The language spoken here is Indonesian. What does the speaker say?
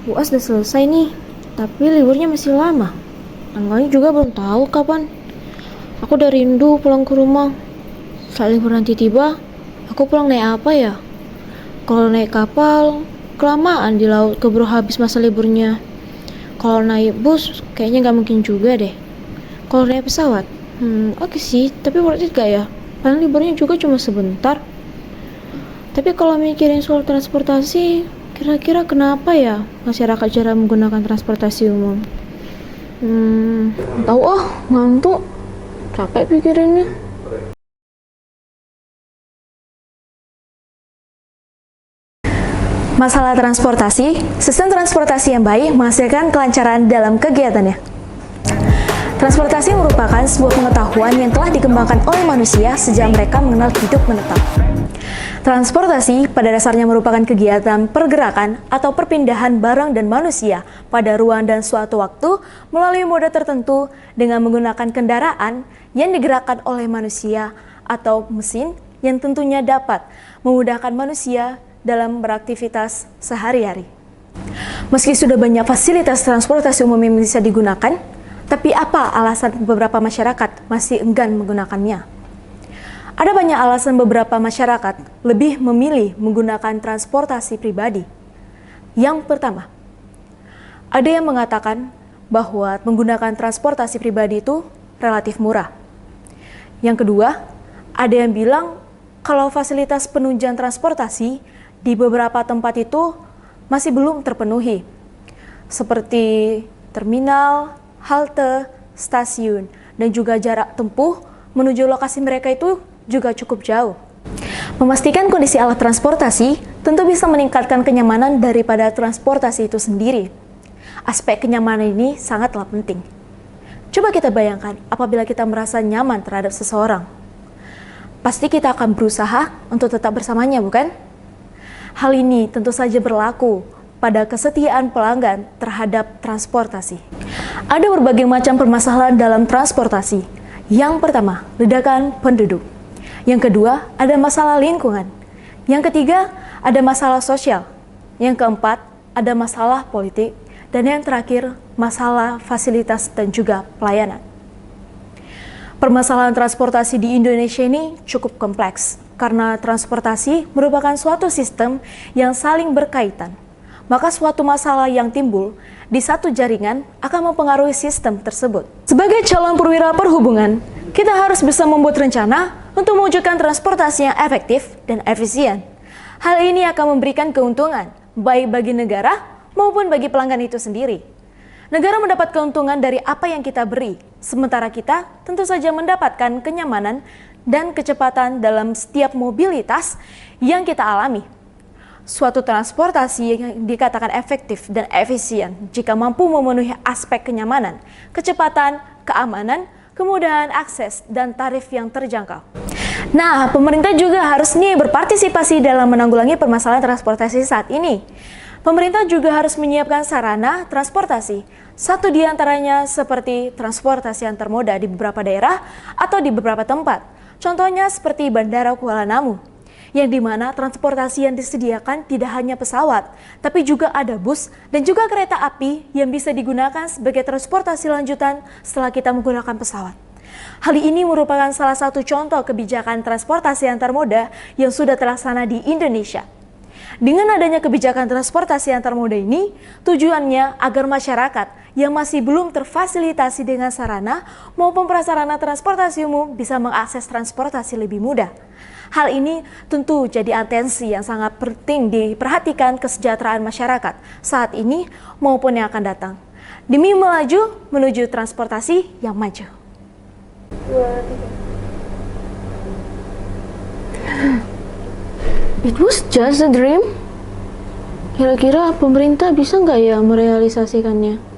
UAS udah selesai nih, tapi liburnya masih lama. Tanggalnya juga belum tahu kapan. Aku udah rindu pulang ke rumah. Saat libur nanti tiba, aku pulang naik apa ya? Kalau naik kapal, kelamaan di laut keburu habis masa liburnya. Kalau naik bus, kayaknya nggak mungkin juga deh. Kalau naik pesawat, oke sih, tapi worth it gak ya? Paling liburnya juga cuma sebentar. Tapi kalau mikirin soal transportasi, kira-kira kenapa ya masyarakat jarang menggunakan transportasi umum? Tahu ngantuk, capek pikirinnya. Masalah transportasi, sistem transportasi yang baik menghasilkan kelancaran dalam kegiatannya. Transportasi merupakan sebuah pengetahuan yang telah dikembangkan oleh manusia sejak mereka mengenal hidup menetap. Transportasi pada dasarnya merupakan kegiatan pergerakan atau perpindahan barang dan manusia pada ruang dan suatu waktu melalui moda tertentu dengan menggunakan kendaraan yang digerakkan oleh manusia atau mesin yang tentunya dapat memudahkan manusia dalam beraktivitas sehari-hari. Meski sudah banyak fasilitas transportasi umum yang bisa digunakan, tapi apa alasan beberapa masyarakat masih enggan menggunakannya? Ada banyak alasan beberapa masyarakat lebih memilih menggunakan transportasi pribadi. Yang pertama, ada yang mengatakan bahwa menggunakan transportasi pribadi itu relatif murah. Yang kedua, ada yang bilang kalau fasilitas penunjang transportasi di beberapa tempat itu masih belum terpenuhi, seperti terminal, halte, stasiun, dan juga jarak tempuh menuju lokasi mereka itu juga cukup jauh. Memastikan kondisi alat transportasi tentu bisa meningkatkan kenyamanan daripada transportasi itu sendiri. Aspek kenyamanan ini sangatlah penting. Coba kita bayangkan apabila kita merasa nyaman terhadap seseorang. Pasti kita akan berusaha untuk tetap bersamanya, bukan? Hal ini tentu saja berlaku pada kesetiaan pelanggan terhadap transportasi. Ada berbagai macam permasalahan dalam transportasi. Yang pertama, ledakan penduduk. Yang kedua, ada masalah lingkungan. Yang ketiga, ada masalah sosial. Yang keempat, ada masalah politik. Dan yang terakhir, masalah fasilitas dan juga pelayanan. Permasalahan transportasi di Indonesia ini cukup kompleks, karena transportasi merupakan suatu sistem yang saling berkaitan. Maka suatu masalah yang timbul di satu jaringan akan mempengaruhi sistem tersebut. Sebagai calon perwira perhubungan, kita harus bisa membuat rencana untuk mewujudkan transportasi yang efektif dan efisien. Hal ini akan memberikan keuntungan, baik bagi negara maupun bagi pelanggan itu sendiri. Negara mendapat keuntungan dari apa yang kita beri, sementara kita tentu saja mendapatkan kenyamanan dan kecepatan dalam setiap mobilitas yang kita alami. Suatu transportasi yang dikatakan efektif dan efisien jika mampu memenuhi aspek kenyamanan, kecepatan, keamanan, kemudahan akses, dan tarif yang terjangkau. Nah, pemerintah juga harus berpartisipasi dalam menanggulangi permasalahan transportasi saat ini. Pemerintah juga harus menyiapkan sarana transportasi. Satu di antaranya seperti transportasi antar moda di beberapa daerah atau di beberapa tempat. Contohnya seperti Bandara Kuala Namu, yang dimana transportasi yang disediakan tidak hanya pesawat, tapi juga ada bus dan juga kereta api yang bisa digunakan sebagai transportasi lanjutan setelah kita menggunakan pesawat. Hal ini merupakan salah satu contoh kebijakan transportasi antar moda yang sudah terlaksana di Indonesia. Dengan adanya kebijakan transportasi antar moda ini, tujuannya agar masyarakat yang masih belum terfasilitasi dengan sarana maupun prasarana transportasi umum bisa mengakses transportasi lebih mudah. Hal ini tentu jadi atensi yang sangat penting diperhatikan kesejahteraan masyarakat saat ini maupun yang akan datang, demi melaju menuju transportasi yang maju. It was just a dream. Kira-kira pemerintah bisa nggak ya merealisasikannya?